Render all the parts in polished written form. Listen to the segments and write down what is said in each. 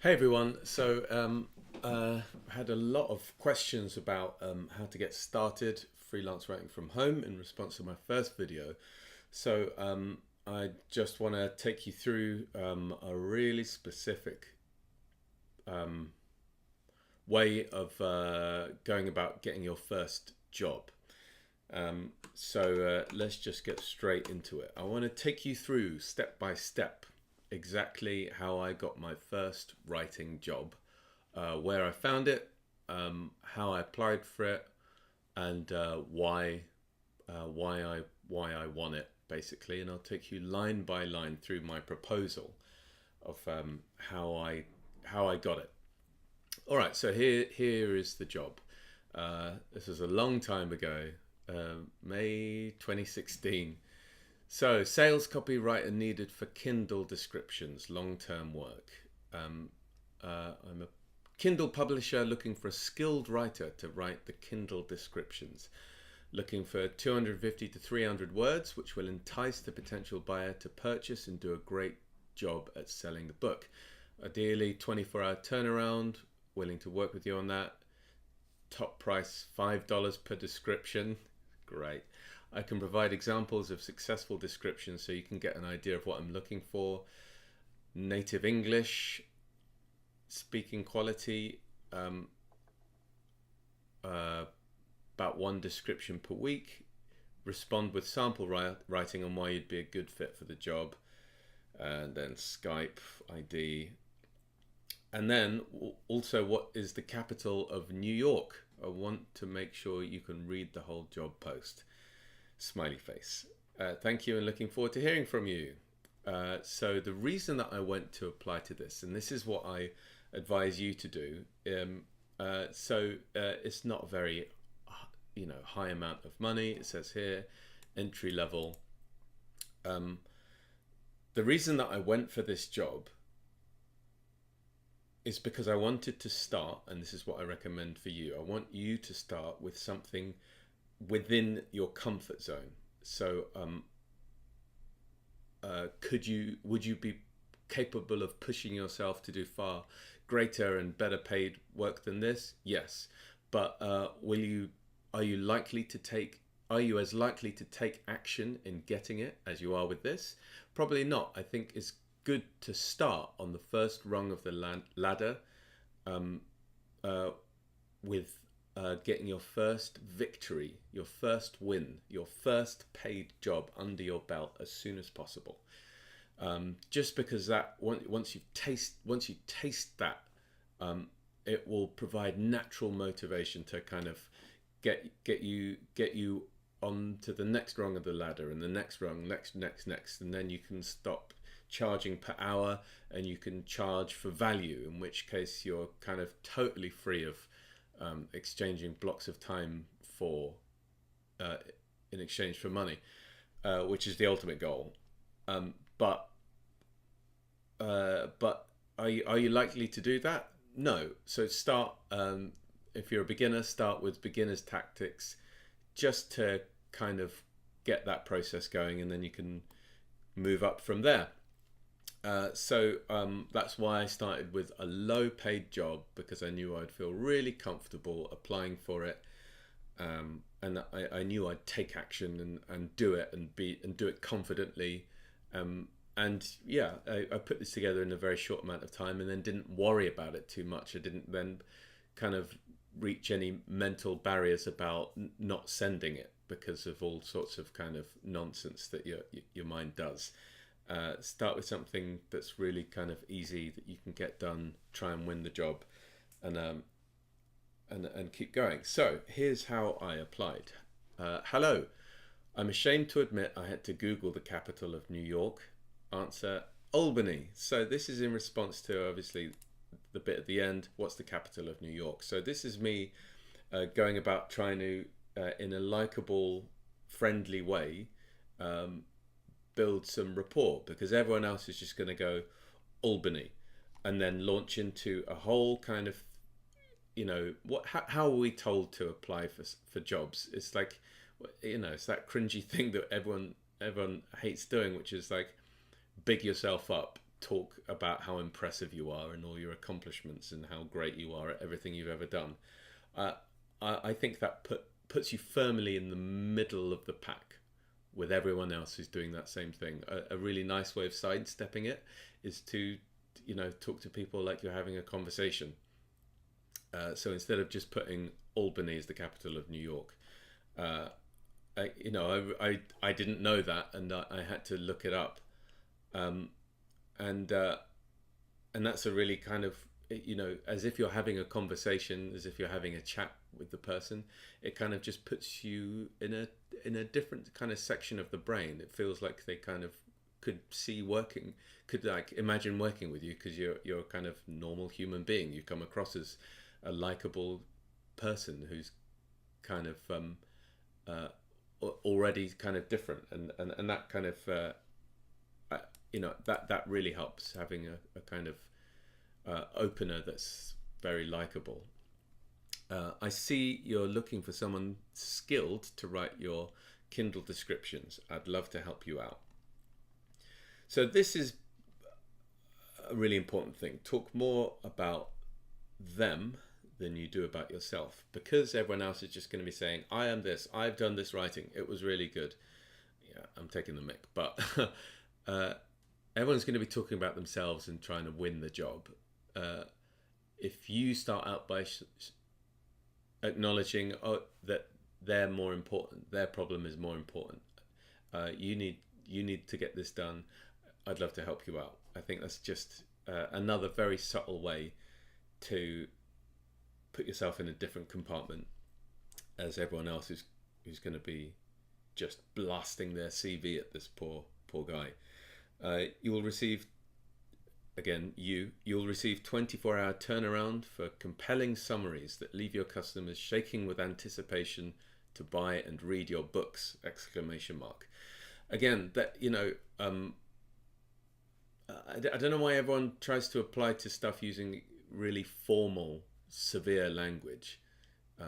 Hey everyone. I had a lot of questions about how to get started freelance writing from home in response to my first video. I just want to take you through a really specific um, way of going about getting your first job. Let's just get straight into it. I want to take you through step by step exactly how I got my first writing job, where I found it, how I applied for it, and why I won it basically. And I'll take you line by line through my proposal of how I got it. All right, so here is the job. This was a long time ago, May 2016. So, sales copywriter needed for Kindle descriptions, long-term work. I'm a Kindle publisher looking for a skilled writer to write the Kindle descriptions, looking for 250 to 300 words, which will entice the potential buyer to purchase and do a great job at selling the book. Ideally, 24-hour turnaround, willing to work with you on that. Top price $5 per description. Great. I can provide examples of successful descriptions so you can get an idea of what I'm looking for. Native English, speaking quality, about one description per week. Respond with sample writing on why you'd be a good fit for the job. And then Skype ID. And then also, what is the capital of New York? I want to make sure you can read the whole job post. Smiley face. Thank you and looking forward to hearing from you. So the reason that I went to apply to this, and this is what I advise you to do. It's not a very, high amount of money. It says here, entry level. The reason that I went for this job is because I wanted to start, and this is what I recommend for you. I want you to start with something within your comfort zone. So, would you be capable of pushing yourself to do far greater and better paid work than this? Yes, but are you likely to take? Are you as likely to take action in getting it as you are with this? Probably not. I think it's good to start on the first rung of the ladder, um, uh, with getting your first victory, your first win, your first paid job under your belt as soon as possible. Just because that once you taste that, it will provide natural motivation to kind of get you on to the next rung of the ladder and the next rung, next, and then you can stop charging per hour and you can charge for value, in which case you're kind of totally free of exchanging blocks of time for in exchange for money, which is the ultimate goal. Um, but but are you likely to do that? No. So start, if you're a beginner, start with beginner's tactics, just to kind of get that process going, and then you can move up from there. That's why I started with a low paid job, because I knew I'd feel really comfortable applying for it, and I knew I'd take action and do it and do it confidently. And yeah, I put this together in a very short amount of time, and then didn't worry about it too much. I didn't then kind of reach any mental barriers about not sending it because of all sorts of kind of nonsense that your mind does. Start with something that's really kind of easy that you can get done. Try and win the job, and keep going. So here's how I applied. Hello, I'm ashamed to admit I had to Google the capital of New York. Answer: Albany. So this is in response to obviously the bit at the end. What's the capital of New York? So this is me going about trying to, in a likable, friendly way, build some rapport, because everyone else is just going to go Albany and then launch into a whole kind of, how are we told to apply for jobs? It's like, it's that cringy thing that everyone hates doing, which is like, big yourself up, talk about how impressive you are and all your accomplishments and how great you are at everything you've ever done. Uh, I think that puts you firmly in the middle of the pack with everyone else who's doing that same thing. A really nice way of sidestepping it is to, talk to people like you're having a conversation. So instead of just putting Albany as the capital of New York, I didn't know that, and I had to look it up, um, and that's a really kind of, as if you're having a conversation, as if you're having a chat with the person. It kind of just puts you in a different kind of section of the brain. It feels like they kind of could like imagine working with you, because you're a kind of normal human being. You come across as a likable person who's kind of already kind of different, and that kind of that really helps, having a kind of opener that's very likable. I see you're looking for someone skilled to write your Kindle descriptions. I'd love to help you out. So this is a really important thing. Talk more about them than you do about yourself, because everyone else is just going to be saying, I am this, I've done this writing, it was really good. Yeah, I'm taking the mick, but everyone's going to be talking about themselves and trying to win the job. If you start out by acknowledging that they're more important, their problem is more important, you need to get this done, I'd love to help you out. I think that's just another very subtle way to put yourself in a different compartment as everyone else who's going to be just blasting their CV at this poor guy. You will receive, you'll receive 24-hour turnaround for compelling summaries that leave your customers shaking with anticipation to buy and read your books! Exclamation mark. Again, that, I don't know why everyone tries to apply to stuff using really formal, severe language. I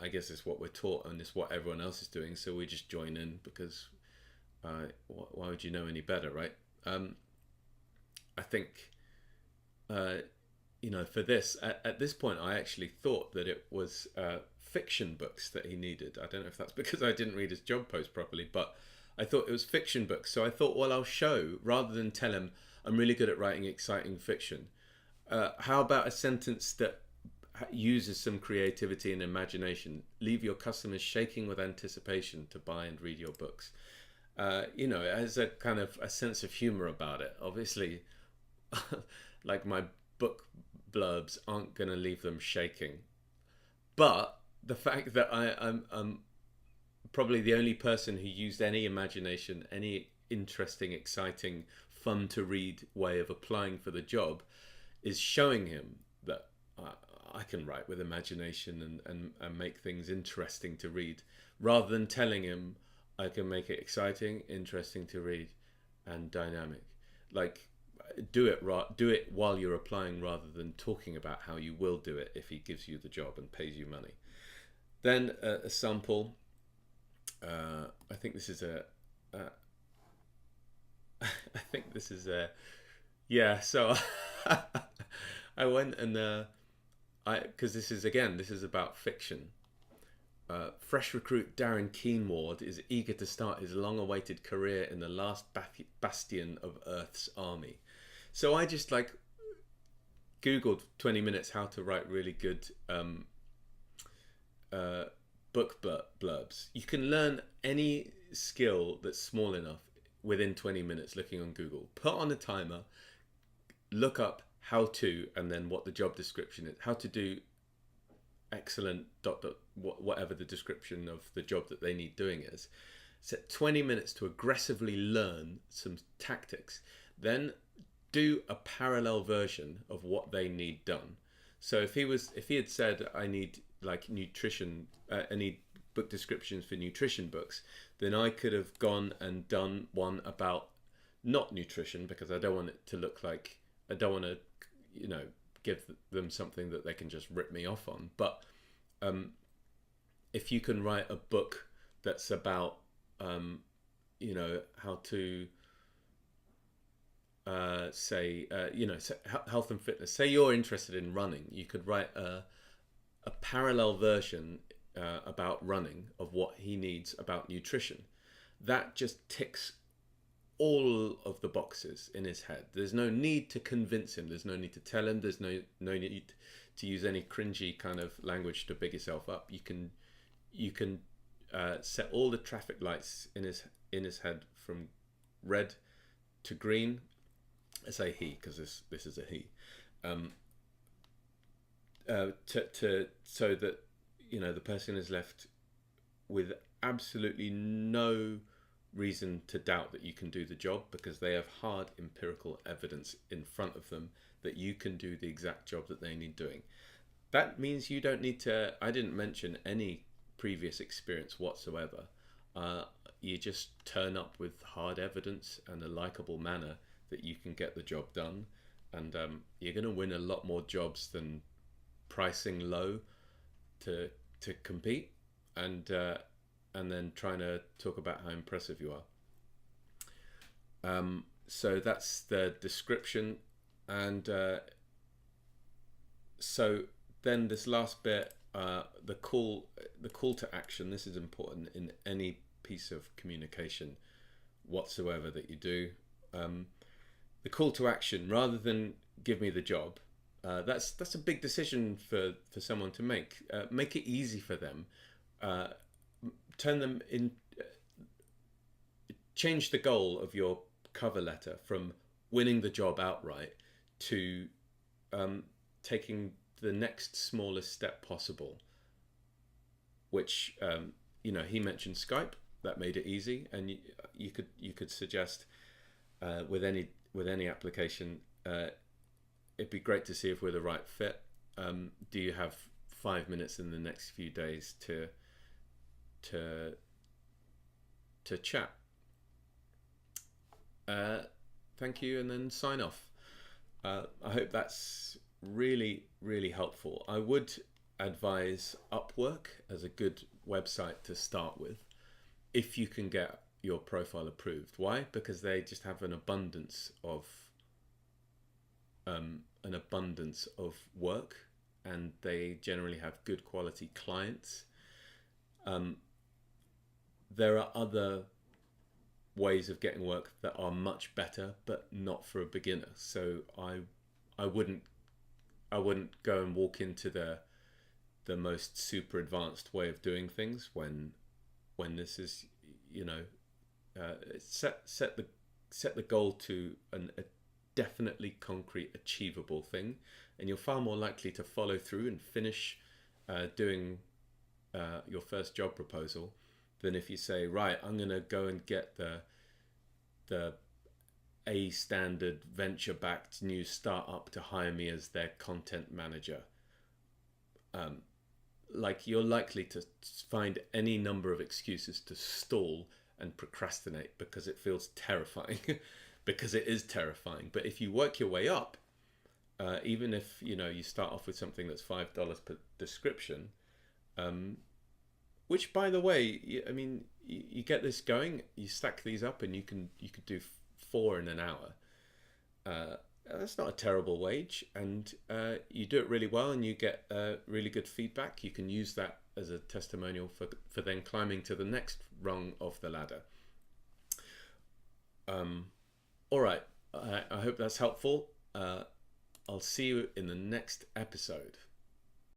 guess it's what we're taught, and it's what everyone else is doing, so we just join in, because why would you know any better, right? I think, for this, at this point, I actually thought that it was fiction books that he needed. I don't know if that's because I didn't read his job post properly, but I thought it was fiction books. So I thought, well, I'll show, rather than tell him I'm really good at writing exciting fiction. How about a sentence that uses some creativity and imagination? Leave your customers shaking with anticipation to buy and read your books. It has a kind of a sense of humor about it. Obviously, like, my book blurbs aren't going to leave them shaking. But the fact that I'm probably the only person who used any imagination, any interesting, exciting, fun to read way of applying for the job, is showing him that I can write with imagination and make things interesting to read, rather than telling him I can make it exciting, interesting to read, and dynamic. Like, do it while you're applying, rather than talking about how you will do it if he gives you the job and pays you money. Then a sample. I think this is yeah. So I went and because this is about fiction. Fresh recruit Darren Keenward is eager to start his long-awaited career in the last bastion of Earth's army. So I just Googled 20 minutes how to write really good book blurbs. You can learn any skill that's small enough within 20 minutes looking on Google. Put on a timer, look up how to, and then what the job description is. How to do excellent ... whatever the description of the job that they need doing is. Set 20 minutes to aggressively learn some tactics. Then do a parallel version of what they need done. So if he had said, I need nutrition, I need book descriptions for nutrition books, then I could have gone and done one about not nutrition, because I don't want it to look like, I don't want to give them something that they can just rip me off on. But if you can write a book that's about how to health and fitness. Say you're interested in running, you could write a parallel version about running of what he needs about nutrition. That just ticks all of the boxes in his head. There's no need to convince him. There's no need to tell him. There's no need to use any cringy kind of language to big yourself up. You can set all the traffic lights in his head from red to green. I say he because this is a he. So that the person is left with absolutely no reason to doubt that you can do the job, because they have hard empirical evidence in front of them that you can do the exact job that they need doing. That means you don't need to, I didn't mention any previous experience whatsoever. You just turn up with hard evidence and a likable manner that you can get the job done, and you're going to win a lot more jobs than pricing low to compete and then trying to talk about how impressive you are. So that's the description, and so then this last bit, the call to action. This is important in any piece of communication whatsoever that you do. The call to action, rather than give me the job, that's a big decision for someone to make. Make it easy for them. Turn them in. Change the goal of your cover letter from winning the job outright to taking the next smallest step possible. Which he mentioned Skype. That made it easy, and you could suggest with any application. It'd be great to see if we're the right fit. Do you have 5 minutes in the next few days to chat? Thank you, and then sign off. I hope that's really, really helpful. I would advise Upwork as a good website to start with, if you can get your profile approved. Why? Because they just have an abundance of work, and they generally have good quality clients. There are other ways of getting work that are much better, but not for a beginner. So I wouldn't go and walk into the most super advanced way of doing things when this is, set the goal to a definitely concrete, achievable thing, and you're far more likely to follow through and finish doing your first job proposal than if you say, right, I'm going to go and get the A standard venture-backed new startup to hire me as their content manager. You're likely to find any number of excuses to stall and procrastinate because it feels terrifying. Because it is terrifying. But if you work your way up, even if you start off with something that's $5 per description, which, by the way, you get this going, you stack these up, and you could do 4 in an hour. That's not a terrible wage, and you do it really well, and you get really good feedback. You can use that as a testimonial for then climbing to the next rung of the ladder. All right, I hope that's helpful. I'll see you in the next episode.